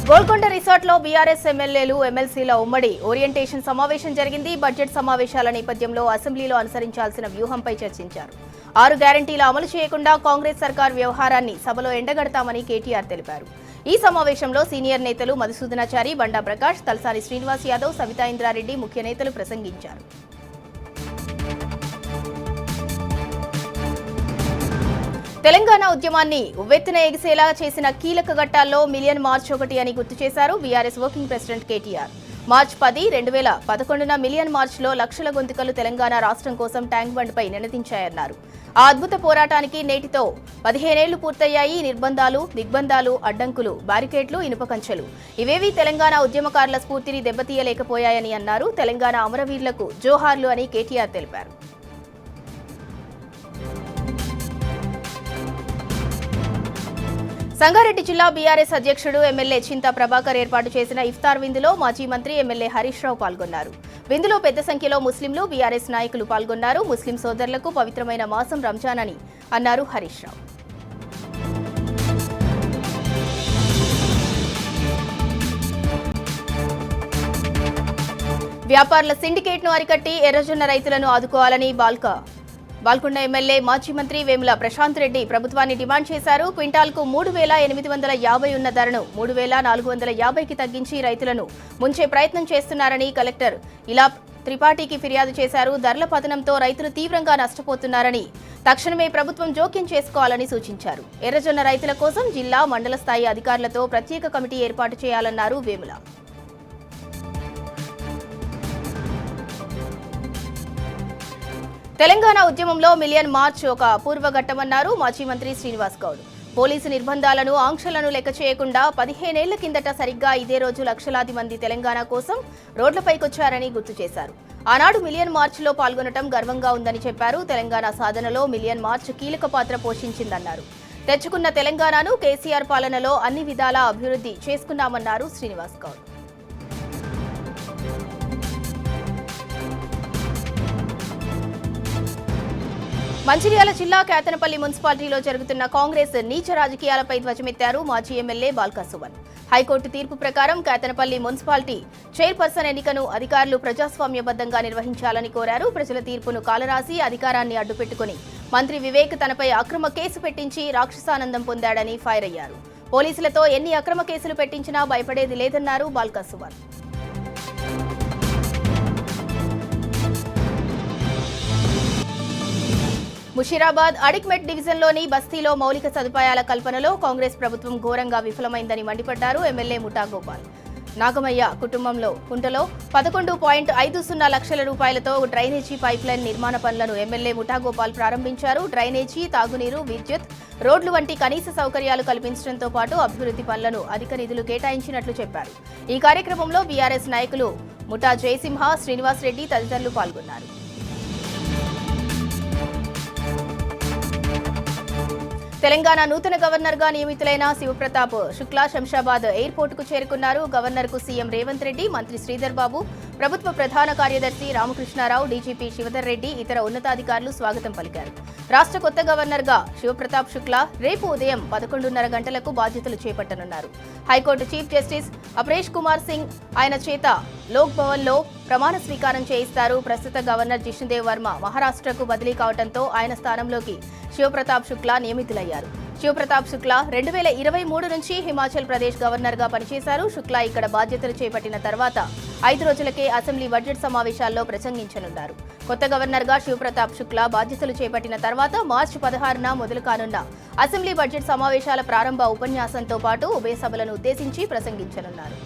Golconda రిసార్ట్లో BRS ఎమ్మెల్యేలు ఎమ్మెల్సీల ఉమ్మడి orientation సమావేశం జరిగింది. బడ్జెట్ సమావేశాల నేపథ్యంలో అసెంబ్లీలో అనుసరించాల్సిన వ్యూహంపై చర్చించారు. 6 గ్యారంటీలు అమలు చేయకుండా కాంగ్రెస్ సర్కార్ వ్యవహారాన్ని సభలో ఎండగడతామని కేటీఆర్ తెలిపారు. ఈ సమావేశంలో సీనియర్ నేతలు మధుసూదనాచారి, బండా ప్రకాష్, తలసాని శ్రీనివాస్ యాదవ్, సవితా ఇంద్రారెడ్డి ముఖ్య నేతలు ప్రసంగించారు. తెలంగాణ ఉద్యమాన్ని ఉవ్వెత్తున ఎగిసేలా చేసిన కీలక ఘట్టాల్లో మిలియన్ మార్చ్ ఒకటి అని గుర్తు చేశారు BRS working president KTR. March 10, 2011న మిలియన్ మార్చ్లో లక్షల గొంతుకలు తెలంగాణ రాష్ట్రం కోసం ట్యాంక్ బండ్పై నినదించాయన్నారు. ఆ అద్భుత పోరాటానికి నేటితో 15 ఏళ్లు పూర్తయ్యాయి. నిర్బంధాలు, దిగ్బంధాలు, అడ్డంకులు, బ్యారికేడ్లు, ఇనుప కంచెలు ఇవేవీ తెలంగాణ ఉద్యమకారుల స్ఫూర్తిని దెబ్బతీయలేకపోయాయని అన్నారు. తెలంగాణ అమరవీరులకు జోహార్లు అని కేటీఆర్ తెలిపారు. సంగారెడ్డి జిల్లా బీఆర్ఎస్ అధ్యక్షుడు ఎమ్మెల్యే చింతా ప్రభాకర్ ఏర్పాటు చేసిన ఇఫ్తార్ విందులో మాజీ మంత్రి ఎమ్మెల్యే హరీష్ రావు పాల్గొన్నారు. విందులో పెద్ద సంఖ్యలో ముస్లింలు, బీఆర్ఎస్ నాయకులు పాల్గొన్నారు. ముస్లిం సోదరులకు పవిత్రమైన మాసం రంజాన్ అని అన్నారు హరీష్ రావు. వ్యాపారుల సిండికేట్ను అరికట్టి ఎర్రజొన్న రైతులను ఆదుకోవాలని బాల్కొండ ఎమ్మెల్యే మాజీ మంత్రి వేముల ప్రశాంత్ రెడ్డి ప్రభుత్వాన్ని డిమాండ్ చేశారు. క్వింటాల్కు 3,850 ఉన్న ధరను 3,450కి తగ్గించి రైతులను ముంచే ప్రయత్నం చేస్తున్నారని కలెక్టర్ ఇలా త్రిపాఠికి ఫిర్యాదు చేశారు. ధరల పతనంతో రైతులు తీవ్రంగా నష్టపోతున్నారని, తక్షణమే ప్రభుత్వం జోక్యం చేసుకోవాలని సూచించారు. ఎర్రజొన్న రైతుల కోసం జిల్లా, మండల స్థాయి అధికారులతో ప్రత్యేక కమిటీ ఏర్పాటు చేయాలన్నారు వేముల. తెలంగాణ ఉద్యమంలో మిలియన్ మార్చ్ ఒక అపూర్వ ఘట్టమన్నారు మాజీ మంత్రి శ్రీనివాస్ గౌడ్. పోలీసు నిర్బంధాలను, ఆంక్షలను లెక్క చేయకుండా 15 ఏళ్ల కిందట సరిగ్గా ఇదే రోజు లక్షలాది మంది తెలంగాణ కోసం రోడ్లపైకొచ్చారని గుర్తు చేశారు. ఆనాడు మిలియన్ మార్చ్లో పాల్గొనడం గర్వంగా ఉందని చెప్పారు. తెలంగాణ సాధనలో మిలియన్ మార్చ్ కీలక పాత్ర పోషించిందన్నారు. తెచ్చుకున్న తెలంగాణను కేసీఆర్ పాలనలో అన్ని విధాలా అభివృద్ధి చేసుకున్నామన్నారు శ్రీనివాస్ గౌడ్. మంచిర్యాల జిల్లా కేతనపల్లి మున్సిపాలిటీలో జరుగుతున్న కాంగ్రెస్ నీచ రాజకీయాలపై ధ్వజమెత్తారు మాజీ ఎమ్మెల్యే బాల్కా సుమన్. హైకోర్టు తీర్పు ప్రకారం కేతనపల్లి మున్సిపాలిటీ చైర్పర్సన్ ఎన్నికను అధికారులు ప్రజాస్వామ్యబద్ధంగా నిర్వహించాలని కోరారు. ప్రజల తీర్పును కాలరాసి అధికారాన్ని అడ్డుపెట్టుకుని మంత్రి వివేక్ తనపై అక్రమ కేసు పెట్టించి రాక్షసానందం పొందాడని ఫైర్ అయ్యారు. పోలీసులతో ఎన్ని అక్రమ కేసులు పెట్టించినా భయపడేది లేదన్నారు బాల్కా సుమన్. ముషీరాబాద్ అడిక్మెట్ డివిజన్లోని బస్తీలో మౌలిక సదుపాయాల కల్పనలో కాంగ్రెస్ ప్రభుత్వం ఘోరంగా విఫలమైందని మండిపడ్డారు ఎమ్మెల్యే ముఠా గోపాల్. నాగమయ్య కుటుంబంలో కుంటలో 11.50 లక్షల రూపాయలతో డ్రైనేజీ పైప్లైన్ నిర్మాణ పనులను ఎమ్మెల్యే ముఠా గోపాల్ ప్రారంభించారు. డ్రైనేజీ, తాగునీరు, విద్యుత్, రోడ్లు వంటి కనీస సౌకర్యాలు కల్పించడంతో పాటు అభివృద్ధి పనులను అధిక నిధులు కేటాయించినట్లు చెప్పారు. ఈ కార్యక్రమంలో బీఆర్ఎస్ నాయకులు ముఠా జయసింహ, శ్రీనివాస్ రెడ్డి తదితరులు పాల్గొన్నారు. తెలంగాణ నూతన గవర్నర్గా నియమితులైన శివప్రతాప్ శుక్లా శంషాబాద్ ఎయిర్పోర్టుకు చేరుకున్నారు. గవర్నర్కు సీఎం రేవంత్ రెడ్డి, మంత్రి శ్రీధర్ బాబు, ప్రభుత్వ ప్రధాన కార్యదర్శి రామకృష్ణారావు, డీజీపీ శివధర్ రెడ్డి, ఇతర ఉన్నతాధికారులు స్వాగతం పలికారు. రాష్ట్ర కొత్త గవర్నర్గా శివప్రతాప్ శుక్లా రేపు ఉదయం 11:30 గంటలకు బాధ్యతలు చేపట్టనున్నారు. High court chief justice Aparesh Kumar Singh ఆయన చేత లోక్ భవన్లో ప్రమాణ స్వీకారం చేయిస్తారు. ప్రస్తుత గవర్నర్ జిష్ణుదేవ్ వర్మ మహారాష్ట్రకు బదిలీ కావడంతో ఆయన స్థానంలోకి శివప్రతాప్ శుక్లా నియమితులయ్యారు. శివప్రతాప్ శుక్లా 2023 నుంచి హిమాచల్ ప్రదేశ్ గవర్నర్గా పనిచేశారు. శుక్లా ఇక్కడ బాధ్యతలు చేపట్టిన తర్వాత 5 రోజులకే అసెంబ్లీ బడ్జెట్ సమావేశాల్లో ప్రసంగించనున్నారు. కొత్త గవర్నర్గా శివప్రతాప్ శుక్లా బాధ్యతలు చేపట్టిన తర్వాత మార్చి 16న మొదలు కానున్న అసెంబ్లీ బడ్జెట్ సమావేశాల ప్రారంభ ఉపన్యాసంతో పాటు ఉభయ సభలను ఉద్దేశించి ప్రసంగించనున్నారు.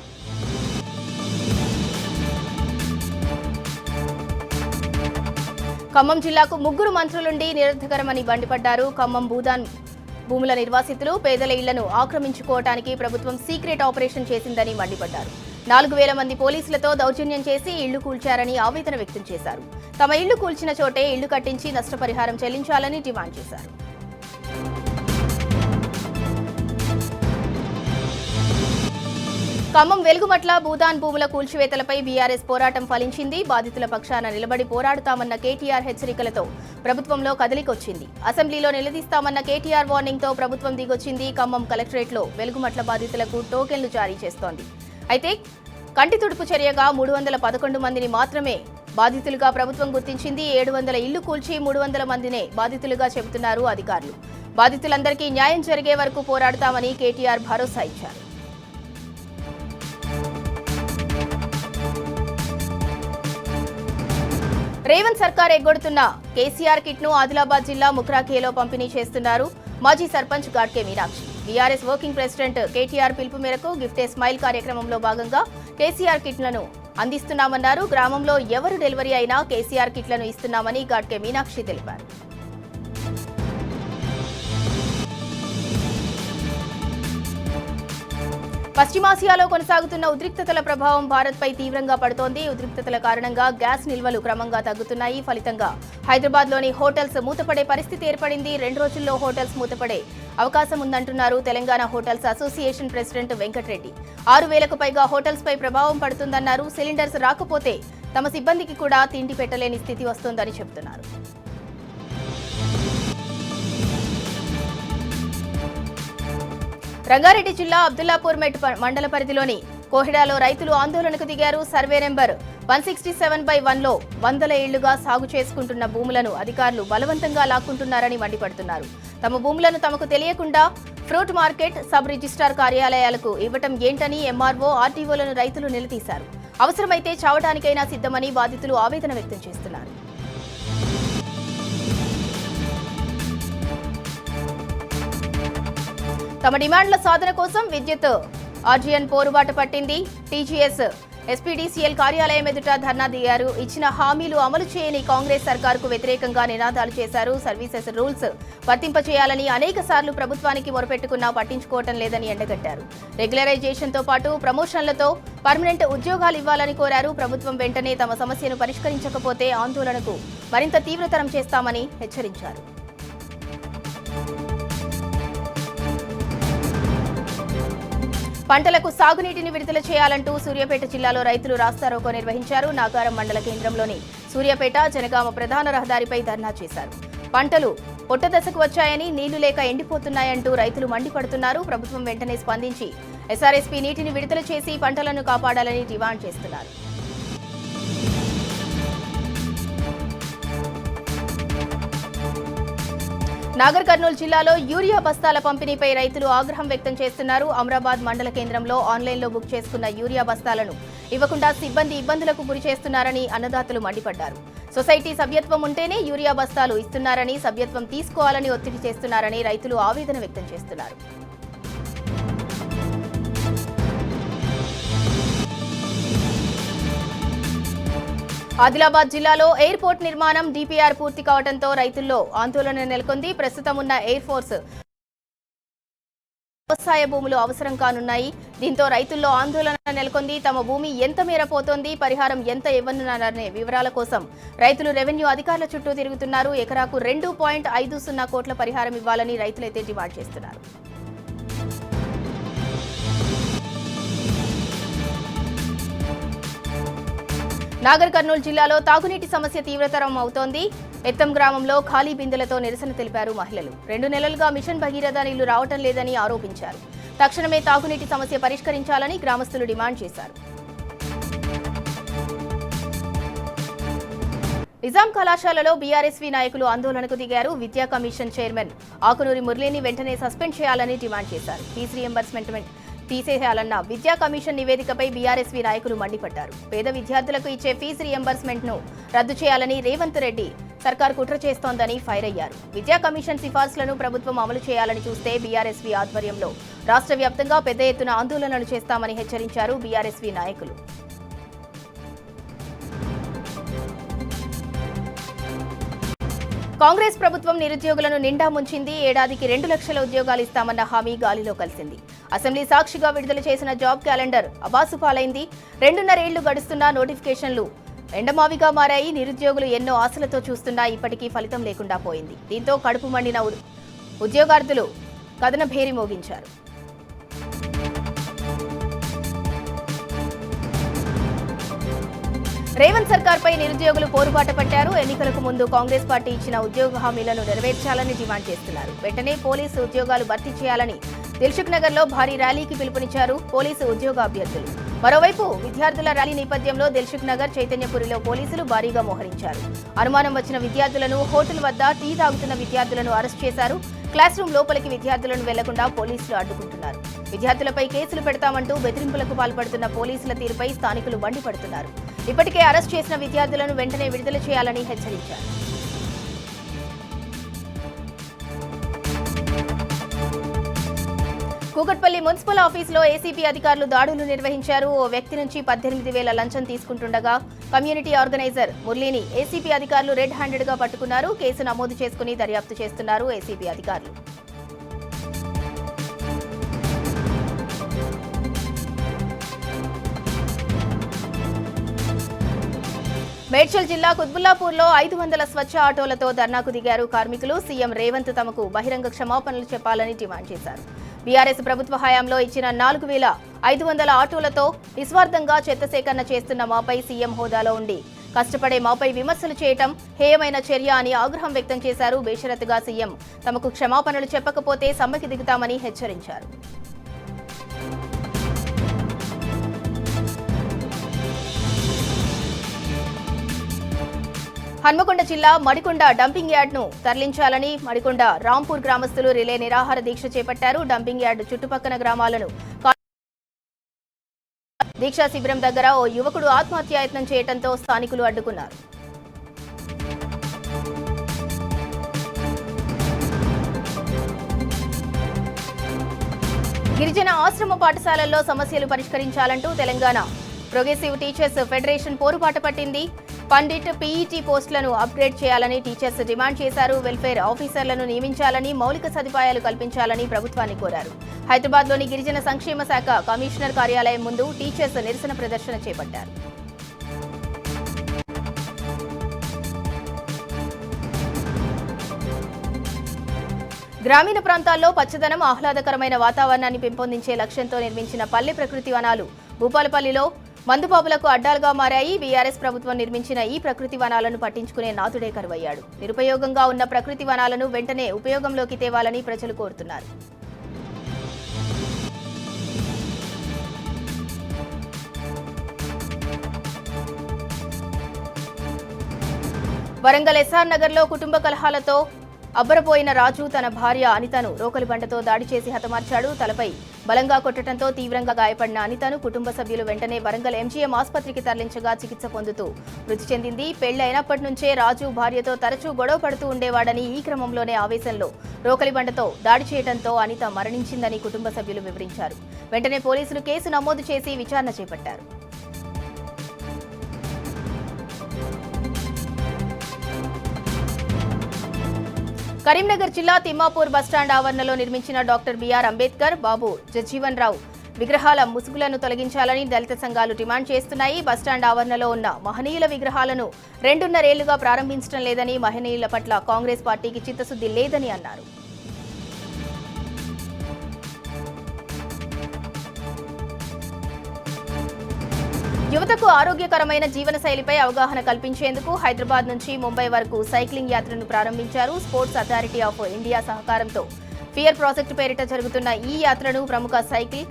ఖమ్మం జిల్లాకు 3 మంత్రులుండి నిరర్ధకరమని మండిపడ్డారు. ఖమ్మం భూముల నిర్వాసితులు, పేదల ఇళ్లను ఆక్రమించుకోవటానికి ప్రభుత్వం సీక్రెట్ ఆపరేషన్ చేసిందని మండిపడ్డారు. 4,000 మంది పోలీసులతో దౌర్జన్యం చేసి ఇళ్లు కూల్చారని ఆవేదన వ్యక్తం చేశారు. తమ ఇళ్లు కూల్చిన చోటే ఇళ్లు కట్టించి నష్టపరిహారం చెల్లించాలని డిమాండ్ చేశారు. ఖమ్మం వెలుగుమట్ల భూదాన్ భూముల కూల్చివేతలపై బీఆర్ఎస్ పోరాటం ఫలించింది. బాధితుల పక్షాన నిలబడి పోరాడుతామన్న కేటీఆర్ హెచ్చరికలతో ప్రభుత్వంలో కదలికొచ్చింది. అసెంబ్లీలో నిలదీస్తామన్న కేటీఆర్ వార్నింగ్తో ప్రభుత్వం దిగొచ్చింది. ఖమ్మం కలెక్టరేట్లో వెలుగుమట్ల బాధితులకు టోకెన్లు జారీ చేస్తోంది. అయితే కంటి తుడుపు చర్యగా 311 మందిని మాత్రమే బాధితులుగా ప్రభుత్వం గుర్తించింది. 700 ఇళ్లు కూల్చి 300 మందినే బాధితులుగా చెబుతున్నారు అధికారులు. బాధితులందరికీ న్యాయం జరిగే వరకు పోరాడతామని కేటీఆర్ భరోసా ఇచ్చారు. రేవంత్ సర్కార్ ఎగ్గొడుతున్న కేసీఆర్ కిట్ ను ఆదిలాబాద్ జిల్లా ముక్రాఖేలో పంపిణీ చేస్తున్నారు మాజీ sarpanch Gadke Meenakshi. BRS working president KTR పిలుపు మేరకు గిఫ్ట్ ఏ స్మైల్ కార్యక్రమంలో భాగంగా కేసీఆర్ కిట్లను అందిస్తున్నామన్నారు. గ్రామంలో ఎవరు డెలివరీ అయినా కేసీఆర్ కిట్లను ఇస్తున్నామని గాడ్కే మీనాక్షి తెలిపారు. పశ్చిమాసియాలో కొనసాగుతున్న ఉద్రిక్తతల ప్రభావం భారత్పై తీవ్రంగా పడుతోంది. ఉద్రిక్తతల కారణంగా గ్యాస్ నిల్వలు క్రమంగా తగ్గుతున్నాయి. ఫలితంగా హైదరాబాద్లోని హోటల్స్ మూతపడే పరిస్థితి ఏర్పడింది. 2 రోజుల్లో హోటల్స్ మూతపడే అవకాశం ఉందంటున్నారు Telangana hotels association president Venkatareddy. 6,000కు పైగా హోటల్స్పై ప్రభావం పడుతుందన్నారు. సిలిండర్స్ రాకపోతే తమ సిబ్బందికి కూడా తిండి పెట్టలేని స్థితి వస్తోందని చెబుతున్నారు. రంగారెడ్డి జిల్లా అబ్దుల్లాపూర్ మెట్ మండల పరిధిలోని కోహిడాలో రైతులు ఆందోళనకు దిగారు. సర్వే నెంబర్ 167/1లో 100 ఏళ్లుగా సాగు చేసుకుంటున్న భూములను అధికారులు బలవంతంగా లాక్కుంటున్నారని మండిపడుతున్నారు. తమ భూములను తమకు తెలియకుండా ఫ్రూట్ మార్కెట్, సబ్ రిజిస్ట్రార్ కార్యాలయాలకు ఇవ్వటం ఏంటని ఎంఆర్ఓ, ఆర్టీఓలను రైతులు నిలదీశారు. అవసరమైతే చావటానికైనా సిద్ధమని బాధితులు ఆవేదన వ్యక్తం చేస్తున్నారు. తమ డిమాండ్ల సాధన కోసం విద్యుత్ ఆర్జీఎన్ పోరుబాట పట్టింది. టీజీఎస్ ఎస్పీడీసీఎల్ కార్యాలయం ఎదుట ధర్నా దిగారు. ఇచ్చిన హామీలు అమలు చేయని కాంగ్రెస్ సర్కారుకు వ్యతిరేకంగా నినాదాలు చేశారు. సర్వీసెస్ రూల్స్ వర్తింపచేయాలని అనేక సార్లు ప్రభుత్వానికి మొరపెట్టుకున్నా పట్టించుకోవటం లేదని ఎండగట్టారు. రెగ్యులరైజేషన్తో పాటు ప్రమోషన్లతో పర్మనెంట్ ఉద్యోగాలు ఇవ్వాలని కోరారు. ప్రభుత్వం వెంటనే తమ సమస్యను పరిష్కరించకపోతే ఆందోళనకు మరింత తీవ్రతరం చేస్తామని హెచ్చరించారు. పంటలకు సాగునీటిని విడుదల చేయాలంటూ సూర్యాపేట జిల్లాలో రైతులు రాస్తారోకో నిర్వహించారు. నాగారం మండల కేంద్రంలోని సూర్యాపేట జనగామ ప్రధాన రహదారిపై ధర్నా చేశారు. పంటలు పొట్ట దశకు వచ్చాయని, నీళ్లు లేక ఎండిపోతున్నాయంటూ రైతులు మండిపడుతున్నారు. ప్రభుత్వం వెంటనే స్పందించి ఎస్ఆర్ఎస్పీ నీటిని విడుదల చేసి పంటలను కాపాడాలని డిమాండ్ చేస్తున్నారు. నాగర్ కర్నూలు జిల్లాలో యూరియా బస్తాల పంపిణీపై రైతులు ఆగ్రహం వ్యక్తం చేస్తున్నారు. అమరాబాద్ మండల కేంద్రంలో ఆన్లైన్లో బుక్ చేసుకున్న యూరియా బస్తాలను ఇవ్వకుండా సిబ్బంది ఇబ్బందులకు గురి చేస్తున్నారని అన్నదాతలు మండిపడ్డారు. సొసైటీ సభ్యత్వం ఉంటేనే యూరియా బస్తాలు ఇస్తున్నారని, సభ్యత్వం తీసుకోవాలని ఒత్తిడి చేస్తున్నారని రైతులు ఆవేదన వ్యక్తం చేస్తున్నారు. ఆదిలాబాద్ జిల్లాలో ఎయిర్పోర్ట్ నిర్మాణం డీపీఆర్ పూర్తి కావడంతో రైతుల్లో ఆందోళన నెలకొంది. ప్రస్తుతం ఉన్న ఎయిర్ ఫోర్స్ వ్యవసాయ భూములు అవసరం కానున్నాయి. దీంతో రైతుల్లో ఆందోళన నెలకొంది. తమ భూమి ఎంత మేర పోతోంది, పరిహారం ఎంత ఇవ్వనున్నారనే వివరాల కోసం రైతులు రెవెన్యూ అధికారుల చుట్టూ తిరుగుతున్నారు. ఎకరాకు 2.50 కోట్ల పరిహారం ఇవ్వాలని రైతులైతే డిమాండ్ చేస్తున్నారు. నాగర్ కర్నూలు జిల్లాలో తాగునీటి సమస్య తీవ్రతరం అవుతోంది. ఎత్తం గ్రామంలో ఖాళీ బిందెలతో నిరసన తెలిపారు మహిళలు. 2 నెలలుగా మిషన్ భగీరథ నీళ్లు రావటం లేదని ఆరోపించారు. తక్షణమే తాగునీటి సమస్య పరిష్కరించాలని గ్రామస్తులు డిమాండ్ చేశారు. నిజాం కళాశాలలో బీఆర్ఎస్వీ నాయకులు ఆందోళనకు దిగారు. విద్యా కమిషన్ చైర్మన్ ఆకునూరి మురళిని వెంటనే సస్పెండ్ చేయాలని డిమాండ్ చేశారు. ఫీజు రీయింబర్స్మెంట్ తీసేయాలన్న విద్యా కమిషన్ నివేదికపై బీఆర్ఎస్వీ నాయకులు మండిపడ్డారు. పేద విద్యార్థులకు ఇచ్చే ఫీజు రీయింబర్స్మెంట్ ను రద్దు చేయాలని రేవంత్ రెడ్డి సర్కార్ కుట్ర చేస్తోందని ఫైర్ అయ్యారు. విద్యా కమిషన్ సిఫార్సులను ప్రభుత్వం అమలు చేయాలని చూస్తే బీఆర్ఎస్వీ ఆధ్వర్యంలో రాష్ట్ర వ్యాప్తంగా పెద్ద ఎత్తున ఆందోళనలు చేస్తామని హెచ్చరించారు బీఆర్ఎస్వీ నాయకులు. కాంగ్రెస్ ప్రభుత్వం నిరుద్యోగులను నిండా ముంచింది. ఏడాదికి 2 లక్షల ఉద్యోగాలు ఇస్తామన్న హామీ గాలిలో కలిసింది. అసెంబ్లీ సాక్షిగా విడుదల చేసిన జాబ్ క్యాలెండర్ అబాసుపాలైంది. 2.5 ఏళ్లు గడుస్తున్నా నోటిఫికేషన్లు ఎండమావిగా మారాయి. నిరుద్యోగులు ఎన్నో ఆశలతో చూస్తున్నా ఇప్పటికీ ఫలితం లేకుండా పోయింది. దీంతో కడుపు మండిన ఉద్యోగార్థులు కథన భేరి మోగించారు. రేవంత్ సర్కార్పై నిరుద్యోగులు పోరుబాట పట్టారు. ఎన్నికలకు ముందు కాంగ్రెస్ పార్టీ ఇచ్చిన ఉద్యోగ హామీలను నెరవేర్చాలని డిమాండ్ చేస్తున్నారు. వెంటనే పోలీసు ఉద్యోగాలు భర్తీ చేయాలని దిల్సుఖ్ నగర్ లో భారీ ర్యాలీకి పిలుపునిచ్చారు పోలీసు ఉద్యోగ అభ్యర్థులు. మరోవైపు విద్యార్థుల ర్యాలీ నేపథ్యంలో దిల్సుఖ్ నగర్, చైతన్యపురిలో పోలీసులు భారీగా మోహరించారు. అనుమానం వచ్చిన విద్యార్థులను, హోటల్ వద్ద టీ తాగుతున్న విద్యార్థులను అరెస్ట్ చేశారు. క్లాస్ రూమ్ లోపలికి విద్యార్థులను వెళ్లకుండా పోలీసులు అడ్డుకుంటున్నారు. విద్యార్థులపై కేసులు పెడతామంటూ బెదిరింపులకు పాల్పడుతున్న పోలీసుల తీరుపై స్థానికులు మండిపడుతున్నారు. ఇప్పటికే అరెస్ట్ చేసిన విద్యార్థులను వెంటనే విడుదల చేయాలని హెచ్చరించారు. కూకట్పల్లి మున్సిపల్ ఆఫీసులో ఏసీపీ అధికారులు దాడులు నిర్వహించారు. ఓ వ్యక్తి నుంచి 18,000 లంచం తీసుకుంటుండగా కమ్యూనిటీ ఆర్గనైజర్ మురళిని ఏసీపీ అధికారులు రెడ్ హ్యాండెడ్ గా పట్టుకున్నారు. కేసు నమోదు చేసుకుని దర్యాప్తు చేస్తున్నారు ఏసీపీ అధికారులు. మేడ్చల్ జిల్లా కుత్బుల్లాపూర్లో 500 స్వచ్ఛ ఆటోలతో ధర్నాకు దిగారు కార్మికులు. సీఎం రేవంత్ తమకు బహిరంగ క్షమాపణలు చెప్పాలని డిమాండ్ చేశారు. బీఆర్ఎస్ ప్రభుత్వ హయాంలో ఇచ్చిన 4,500 ఆటోలతో నిస్వార్థంగా చెత్త సేకరణ చేస్తున్న మాపై సీఎం హోదాలో ఉండి కష్టపడే మాపై విమర్శలు చేయటం హేయమైన చర్య అని ఆగ్రహం వ్యక్తం చేశారు. బేషరతుగా సీఎం తమకు క్షమాపణలు చెప్పకపోతే సమ్మెకి దిగుతామని హెచ్చరించారు. హన్మకొండ జిల్లా మడికొండ డంపింగ్ యార్డ్ను తరలించాలని మడికొండ రాంపూర్ గ్రామస్తులు రిలే నిరాహార దీక్ష చేపట్టారు. డంపింగ్ యార్డ్ చుట్టుపక్కల గ్రామాలను దీక్షా శిబిరం దగ్గర ఓ యువకుడు ఆత్మహత్యాయత్నం చేయడంతో స్థానికులు అడ్డుకున్నారు. గిరిజన ఆశ్రమ పాఠశాలల్లో సమస్యలు పరిష్కరించాలంటూ తెలంగాణ ప్రోగ్రెసివ్ టీచర్స్ ఫెడరేషన్ పోరుబాట పట్టింది. పండిట్, పీఈటీ పోస్టులను అప్గ్రేడ్ చేయాలని టీచర్స్ డిమాండ్ చేశారు. వెల్ఫేర్ ఆఫీసర్లను నియమించాలని, మౌలిక సదుపాయాలు కల్పించాలని ప్రభుత్వాన్ని కోరారు. హైదరాబాద్లోని గిరిజన సంక్షేమ శాఖ కమిషనర్ కార్యాలయం ముందు టీచర్స్ నిరసన ప్రదర్శన చేపట్టారు. గ్రామీణ ప్రాంతాల్లో పచ్చదనం, ఆహ్లాదకరమైన వాతావరణాన్ని పెంపొందించే లక్ష్యంతో నిర్మించిన పల్లె ప్రకృతి వనాలు భూపాలపల్లిలో మందుబాబులకు అడ్డాలుగా మారాయి. బీఆర్ఎస్ ప్రభుత్వం నిర్మించిన ఈ ప్రకృతి వనాలను పట్టించుకునే నాథుడే కరువయ్యాడు. నిరుపయోగంగా ఉన్న ప్రకృతి వనాలను వెంటనే ఉపయోగంలోకి తేవాలని ప్రజలు కోరుతున్నారు. వరంగల్ ఎస్ఆర్ నగర్లో కుటుంబ కలహాలతో అబ్బరపోయిన రాజు తన భార్య అనితను రోకలి బండతో దాడి చేసి హతమార్చాడు. తలపై బలంగా కొట్టడంతో తీవ్రంగా గాయపడిన అనితను కుటుంబ సభ్యులు వెంటనే వరంగల్ ఎంజీఎం ఆసుపత్రికి తరలించగా చికిత్స పొందుతూ మృతి చెందింది. పెళ్లి అయినప్పటి నుంచే రాజు భార్యతో తరచూ గొడవ పడుతూ ఉండేవాడని, ఈ క్రమంలోనే ఆవేశంలో రోకలి బండతో దాడి చేయడంతో అనిత మరణించిందని కుటుంబ సభ్యులు వివరించారు. వెంటనే పోలీసులు కేసు నమోదు చేసి విచారణ చేపట్టారు. కరీంనగర్ జిల్లా తిమ్మాపూర్ బస్టాండ్ ఆవరణలో నిర్మించిన డాక్టర్ బిఆర్ అంబేద్కర్, బాబు జగ్జీవన్ రావు విగ్రహాల ముసుగులను తొలగించాలని దళిత సంఘాలు డిమాండ్ చేస్తున్నాయి. బస్టాండ్ ఆవరణలో ఉన్న మహనీయుల విగ్రహాలను 2.5 ఏళ్లుగా ప్రారంభించడం లేదని, మహనీయుల పట్ల కాంగ్రెస్ పార్టీకి చిత్తశుద్ధి లేదని అన్నారు. యువతకు ఆరోగ్యకరమైన జీవనశైలిపై అవగాహన కల్పించేందుకు హైదరాబాద్ నుంచి ముంబై వరకు సైక్లింగ్ యాత్రను ప్రారంభించారు. స్పోర్ట్స్ అథారిటీ ఆఫ్ ఇండియా సహకారంతో ఫియర్ ప్రాజెక్టు పేరిట జరుగుతున్న ఈ యాత్రను ప్రముఖ సైకిల్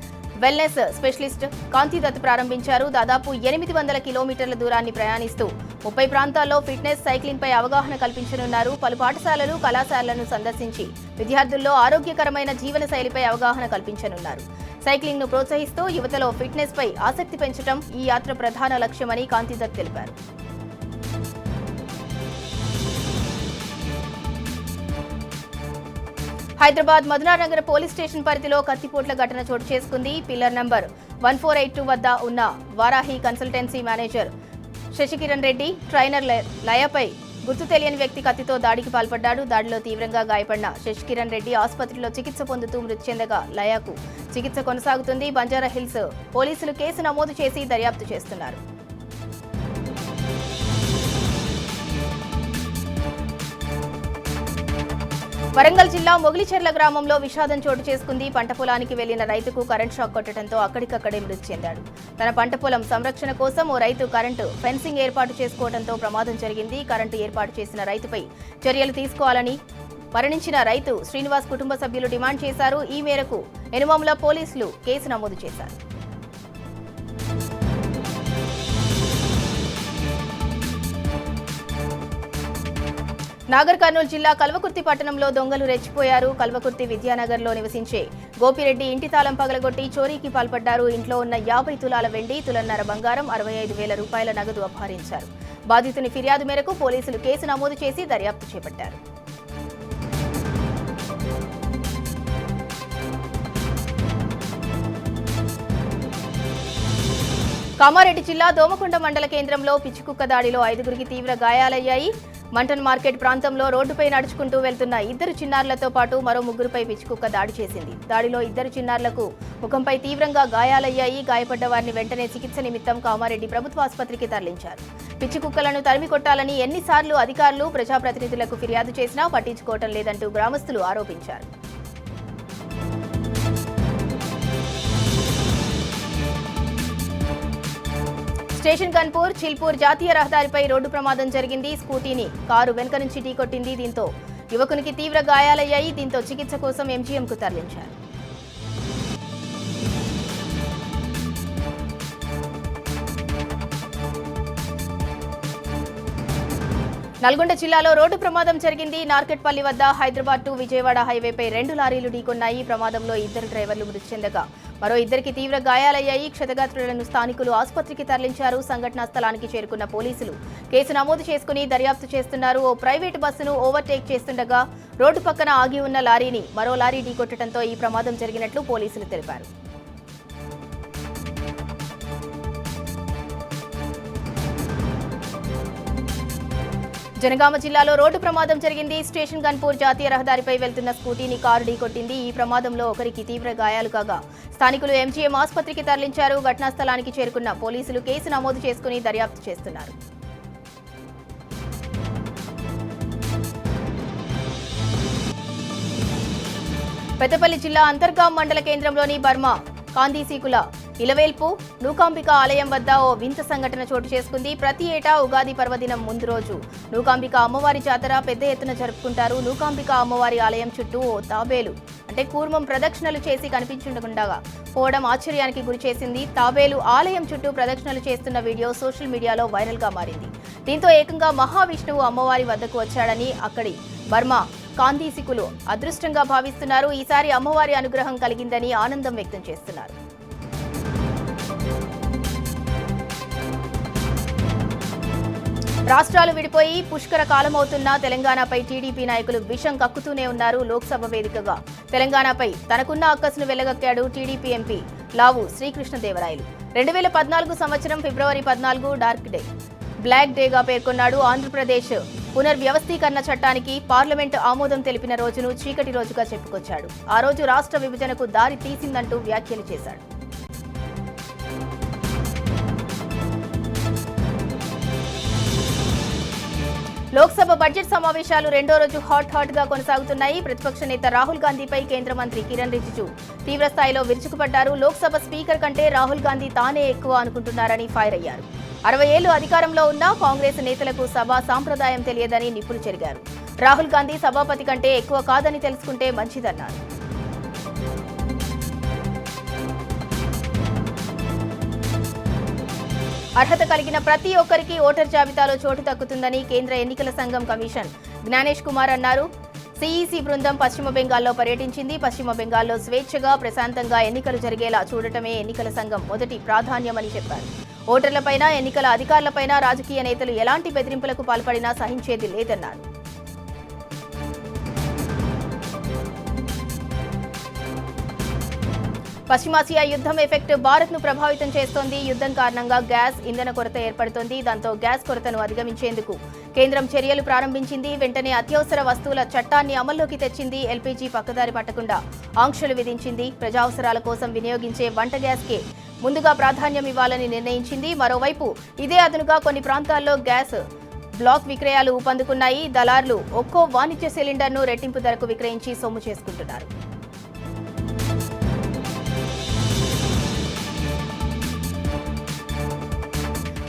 వెల్నెస్ స్పెషలిస్ట్ కాంతిదత్ ప్రారంభించారు. దాదాపు 800 కిలోమీటర్ల దూరాన్ని ప్రయాణిస్తూ 30 ప్రాంతాల్లో ఫిట్నెస్, సైక్లింగ్ పై అవగాహన కల్పించనున్నారు. పలు పాఠశాలలు, కళాశాలలను సందర్శించి విద్యార్థుల్లో ఆరోగ్యకరమైన జీవనశైలిపై అవగాహన కల్పించనున్నారు. సైక్లింగ్ ను ప్రోత్సహిస్తూ యువతలో ఫిట్నెస్ పై ఆసక్తి పెంచడం ఈ యాత్ర ప్రధాన లక్ష్యమని కాంతిదత్ తెలిపారు. హైదరాబాద్ మధునానగర్ పోలీస్ స్టేషన్ పరిధిలో కత్తిపోట్ల ఘటన చోటు చేసుకుంది. పిల్లర్ నంబర్ 1482 వద్ద ఉన్న Varahi consultancy manager Shashikiran Reddy trainer లయపై గుర్తు తెలియని వ్యక్తి కత్తితో దాడికి పాల్పడ్డాడు. దాడిలో తీవ్రంగా గాయపడిన శశికిరణ్ రెడ్డి ఆసుపత్రిలో చికిత్స పొందుతూ మృతి చెందగా లయకు చికిత్స కొనసాగుతుంది. బంజారా హిల్స్ పోలీసులు కేసు నమోదు చేసి దర్యాప్తు చేస్తున్నారు. వరంగల్ జిల్లా మొగిలిచెర్ల గ్రామంలో విషాదం చోటు చేసుకుంది. పంట పొలానికి వెళ్లిన రైతుకు కరెంట్ షాక్ కొట్టడంతో అక్కడికక్కడే మృతి చెందాడు. తన పంట పొలం సంరక్షణ కోసం ఓ రైతు కరెంటు ఫెన్సింగ్ ఏర్పాటు చేసుకోవడంతో ప్రమాదం జరిగింది. కరెంటు ఏర్పాటు చేసిన రైతుపై చర్యలు తీసుకోవాలని మరణించిన రైతు శ్రీనివాస్ కుటుంబ సభ్యులు డిమాండ్ చేశారు. ఈ మేరకు ఎనుమముల పోలీసులు కేసు నమోదు చేశారు. నాగర్ కర్నూలు జిల్లా కల్వకుర్తి పట్టణంలో దొంగలు రెచ్చిపోయారు. కల్వకుర్తి విద్యానగర్లో నివసించే గోపిరెడ్డి ఇంటి తాళం పగలగొట్టి చోరీకి పాల్పడ్డారు. ఇంట్లో ఉన్న 50 తులాల వెండి, తులన్నర బంగారం, 65,000 రూపాయల నగదు అపహరించారు. బాధితుని ఫిర్యాదు మేరకు పోలీసులు కేసు నమోదు చేసి దర్యాప్తు చేపట్టారు. కామారెడ్డి జిల్లా దోమకొండ మండల కేంద్రంలో పిచ్చికుక్క దాడిలో 5గురికి తీవ్ర గాయాలయ్యాయి. మంటన్ మార్కెట్ ప్రాంతంలో రోడ్డుపై నడుచుకుంటూ వెళ్తున్న 2 చిన్నారులతో పాటు మరో 3గురిపై పిచ్చికుక్క దాడి చేసింది. దాడిలో 2 చిన్నారులకు ముఖంపై తీవ్రంగా గాయాలయ్యాయి. గాయపడ్డ వారిని వెంటనే చికిత్స నిమిత్తం కామారెడ్డి ప్రభుత్వ ఆసుపత్రికి తరలించారు. పిచ్చికుక్కలను తరిమి కొట్టాలని ఎన్నిసార్లు అధికారులు, ప్రజాప్రతినిధులకు ఫిర్యాదు చేసినా పట్టించుకోవటం లేదంటూ గ్రామస్తులు ఆరోపించారు. స్టేషన్ గన్పూర్ చిల్పూర్ జాతీయ రహదారిపై రోడ్డు ప్రమాదం జరిగింది. స్కూటీని కారు వెనుక నుంచి ఢీకొట్టింది. దీంతో యువకునికి తీవ్ర గాయాలయ్యాయి. దీంతో చికిత్స కోసం ఎంజీఎంకు తరలించారు. నల్గొండ జిల్లాలో రోడ్డు ప్రమాదం జరిగింది. నార్కెట్పల్లి వద్ద హైదరాబాద్ టు విజయవాడ హైవేపై 2 లారీలు ఢీకొన్నాయి. ప్రమాదంలో 2 డ్రైవర్లు మృతి చెందగా మరో 2కి తీవ్ర గాయాలయ్యాయి. క్షతగాత్రులను స్థానికులు ఆసుపత్రికి తరలించారు. సంఘటనా స్థలానికి చేరుకున్న పోలీసులు కేసు నమోదు చేసుకుని దర్యాప్తు చేస్తున్నారు. ఓ ప్రైవేటు బస్సును ఓవర్టేక్ చేస్తుండగా రోడ్డు పక్కన ఆగి ఉన్న లారీని మరో లారీ ఢీకొట్టడంతో ఈ ప్రమాదం జరిగినట్లు పోలీసులు తెలిపారు. జనగామ జిల్లాలో రోడ్డు ప్రమాదం జరిగింది. స్టేషన్ గన్పూర్ జాతీయ రహదారిపై వెళ్తున్న స్కూటీని కారు ఢీకొట్టింది. ఈ ప్రమాదంలో ఒకరికి తీవ్ర గాయాలు కాగా స్థానికులు ఎంజీఎం ఆసుపత్రికి తరలించారు. ఘటనా స్థలానికి చేరుకున్న పోలీసులు కేసు నమోదు చేసుకుని దర్యాప్తు చేస్తున్నారు. పెద్దపల్లి జిల్లా అంతర్గాం మండల కేంద్రంలోని బర్మా కాందీసీకుల ఇలవేల్పు నూకాంబిక ఆలయం వద్ద ఓ వింత సంఘటన చోటు చేసుకుంది. ప్రతి ఏటా ఉగాది పర్వదినం ముందు రోజు నూకాంబిక అమ్మవారి జాతర పెద్ద ఎత్తున జరుపుకుంటారు. నూకాంబిక అమ్మవారి ఆలయం చుట్టూ ఓ తాబేలు అంటే కూర్మం ప్రదక్షిణలు చేసి కనిపించకుండా పోవడం ఆశ్చర్యానికి గురి చేసింది. తాబేలు ఆలయం చుట్టూ ప్రదక్షిణలు చేస్తున్న వీడియో సోషల్ మీడియాలో వైరల్ గా మారింది. దీంతో ఏకంగా మహావిష్ణువు అమ్మవారి వద్దకు వచ్చాడని అక్కడి బర్మా కాందీసికులు అదృష్టంగా భావిస్తున్నారు. ఈసారి అమ్మవారి అనుగ్రహం కలిగిందని ఆనందం వ్యక్తం చేస్తున్నారు. రాష్ట్రాలు విడిపోయి పుష్కర కాలమవుతున్నా తెలంగాణపై టీడీపీ నాయకులు విషం కక్కుతూనే ఉన్నారు. లోక్సభ వేదికగా తెలంగాణపై తనకున్న అక్కసును వెళ్లగక్కాడు టీడీపీ ఎంపీ లావు శ్రీకృష్ణదేవరాయలు. 2014 సంవత్సరం ఫిబ్రవరి 14 డార్క్ డే, బ్లాక్ డేగా పేర్కొన్నాడు. ఆంధ్రప్రదేశ్ పునర్వ్యవస్థీకరణ చట్టానికి పార్లమెంటు ఆమోదం తెలిపిన రోజును చీకటి రోజుగా చెప్పుకొచ్చాడు. ఆ రోజు రాష్ట్ర విభజనకు దారి తీసిందంటూ వ్యాఖ్యలు చేశాడు. లోక్సభ బడ్జెట్ సమావేశాలు రెండో రోజు హాట్ గా కొనసాగుతున్నాయి. ప్రతిపక్ష నేత రాహుల్ గాంధీపై కేంద్ర మంత్రి కిరణ్ రిజిజు తీవ్రస్థాయిలో విరుచుకుపడ్డారు. లోక్సభ స్పీకర్ కంటే రాహుల్ గాంధీ తానే ఎక్కువ అనుకుంటున్నారని ఫైర్ అయ్యారు. 60 ఏళ్లు అధికారంలో ఉన్న కాంగ్రెస్ నేతలకు సభా సాంప్రదాయం తెలియదని నిప్పులు చెరిగారు. రాహుల్ గాంధీ సభాపతి కంటే ఎక్కువ కాదని తెలుసుకుంటే మంచిదన్నారు. అర్హత కలిగిన ప్రతి ఒక్కరికి ఓటర్ జాబితాలో చోటు దక్కుతుందని కేంద్ర ఎన్నికల సంఘం కమిషన్ జ్ఞానేష్ కుమార్ అన్నారు. సిఈసి బృందం పశ్చిమ బెంగాల్లో పర్యటించింది. పశ్చిమ బెంగాల్లో స్వేచ్ఛగా ప్రశాంతంగా ఎన్నికలు జరిగేలా చూడటమే ఎన్నికల సంఘం మొదటి ప్రాధాన్యమని చెప్పారు. ఓటర్లపైన, ఎన్నికల అధికారులపైన రాజకీయ నేతలు ఎలాంటి బెదిరింపులకు పాల్పడినా సహించేది లేదన్నారు. పశ్చిమాసియా యుద్ధం ఎఫెక్ట్ భారత్ ను ప్రభావితం చేస్తోంది. యుద్ధం కారణంగా గ్యాస్, ఇంధన కొరత ఏర్పడుతోంది. దాంతో గ్యాస్ కొరతను అధిగమించేందుకు కేంద్రం చర్యలు ప్రారంభించింది. వెంటనే అత్యవసర వస్తువుల చట్టాన్ని అమల్లోకి తెచ్చింది. ఎల్పీజీ పక్కదారి పట్టకుండా ఆంక్షలు విధించింది. ప్రజావసరాల కోసం వినియోగించే వంట గ్యాస్కే ముందుగా ప్రాధాన్యం ఇవ్వాలని నిర్ణయించింది. మరోవైపు ఇదే అదనుగా కొన్ని ప్రాంతాల్లో గ్యాస్ బ్లాక్ విక్రయాలు ఊపందుకున్నాయి. దళారులు ఒక్కో వాణిజ్య సిలిండర్ను రెట్టింపు ధరకు విక్రయించి సొమ్ము చేసుకుంటున్నారు.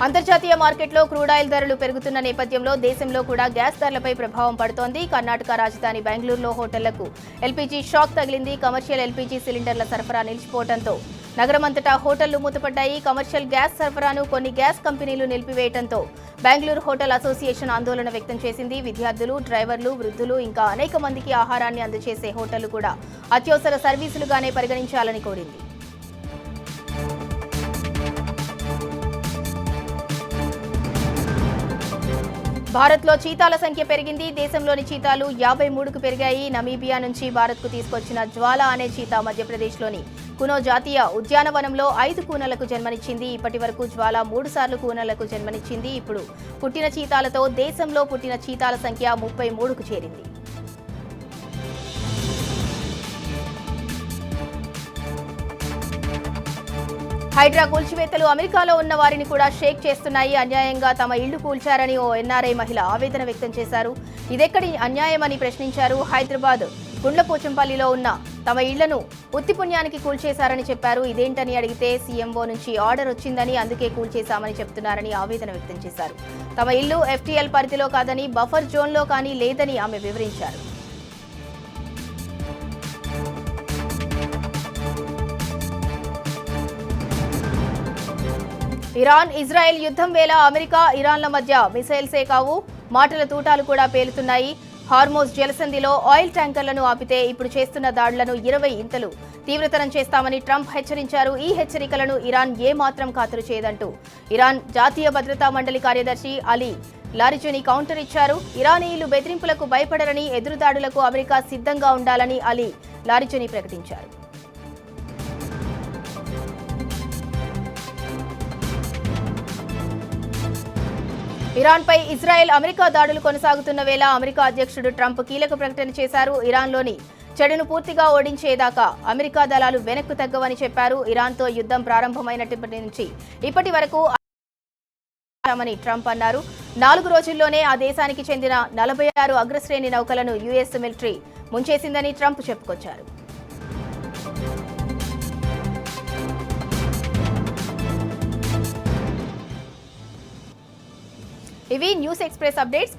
అంతర్జాతీయ మార్కెట్లో క్రూడాయిల్ ధరలు పెరుగుతున్న నేపథ్యంలో దేశంలో కూడా గ్యాస్ ధరలపై ప్రభావం పడుతోంది. కర్ణాటక రాజధాని బెంగళూరులో హోటళ్లకు ఎల్పీజీ షాక్ తగిలింది. కమర్షియల్ ఎల్పీజీ సిలిండర్ల సరఫరా నిలిచిపోవడంతో నగరమంతటా హోటళ్లు మూతపడ్డాయి. కమర్షియల్ గ్యాస్ సరఫరాను కొన్ని గ్యాస్ కంపెనీలు నిలిపివేయడంతో బెంగళూరు హోటల్ అసోసియేషన్ ఆందోళన వ్యక్తం చేసింది. విద్యార్థులు, డ్రైవర్లు, వృద్ధులు ఇంకా అనేక మందికి ఆహారాన్ని అందజేసే హోటళ్లు కూడా అత్యవసర సర్వీసులుగానే పరిగణించాలని కోరింది. భారత్లో చీతాల సంఖ్య పెరిగింది. దేశంలోని చీతాలు 53కు పెరిగాయి. నమీబియా నుంచి భారత్కు తీసుకొచ్చిన జ్వాల అనే చీతా మధ్యప్రదేశ్లోని కునో జాతీయ ఉద్యానవనంలో 5 కూనలకు జన్మనిచ్చింది. ఇప్పటి వరకు జ్వాల 3 సార్లు కూనలకు జన్మనిచ్చింది. ఇప్పుడు పుట్టిన చీతాలతో దేశంలో పుట్టిన చీతాల సంఖ్య 33కు చేరింది. హైడ్రా కూల్చివేతలు అమెరికాలో ఉన్న వారిని కూడా షేక్ చేస్తున్నాయి. అన్యాయంగా తమ ఇళ్లు కూల్చారని ఓ ఎన్ఆర్ఐ మహిళ ఆవేదన వ్యక్తం చేశారు. ఇదెక్కడి అన్యాయమని ప్రశ్నించారు. హైదరాబాద్ గుండ్లపోచంపల్లిలో ఉన్న తమ ఇళ్లను ఉత్తిపుణ్యానికి కూల్చేశారని చెప్పారు. ఇదేంటని అడిగితే సీఎంఓ నుంచి ఆర్డర్ వచ్చిందని అందుకే కూల్చేశామని చెప్తున్నారని ఆవేదన వ్యక్తం చేశారు. తమ ఇల్లు ఎఫ్టీఎల్ పరిధిలో కాదని బఫర్ జోన్లో కానీ లేదని ఆమె వివరించారు. ఇరాన్ ఇజ్రాయెల్ యుద్ధం వేళ అమెరికా ఇరాన్ల మధ్య మిసైల్సే కావు, మాటల తూటాలు కూడా పేలుతున్నాయి. హార్మోజ్ జలసంధిలో ఆయిల్ ట్యాంకర్లను ఆపితే ఇప్పుడు చేస్తున్న దాడులను 20 ఇంతలు తీవ్రతరం చేస్తామని ట్రంప్ హెచ్చరించారు. ఈ హెచ్చరికలను ఇరాన్ ఏమాత్రం ఖాతరు చేయదంటూ ఇరాన్ జాతీయ భద్రతా మండలి కార్యదర్శి అలీ లారిజనీ కౌంటర్ ఇచ్చారు. ఇరానీయులు బెదిరింపులకు భయపడరని, ఎదురుదాడులకు అమెరికా సిద్ధంగా ఉండాలని అలీ లారిజనీ ప్రకటించారు. ఇరాన్పై ఇజ్రాయెల్ అమెరికా దాడులు కొనసాగుతున్న వేళ అమెరికా అధ్యక్షుడు ట్రంప్ కీలక ప్రకటన చేశారు. ఇరాన్లోని చెడును పూర్తిగా ఓడించేదాకా అమెరికా దళాలు వెనక్కు తగ్గవని చెప్పారు. ఇరాన్తో యుద్ధం ప్రారంభమైనప్పటి నుంచి ఇప్పటి వరకు ట్రంప్ అన్నారు. 4 రోజుల్లోనే ఆ దేశానికి చెందిన 46 అగ్రశ్రేణి నౌకలను యుఎస్ మిలిటరీ ముంచేసిందని ట్రంప్ చెప్పుకొచ్చారు. ఇవి న్యూస్ ఎక్స్ప్రెస్ అప్డేట్స్.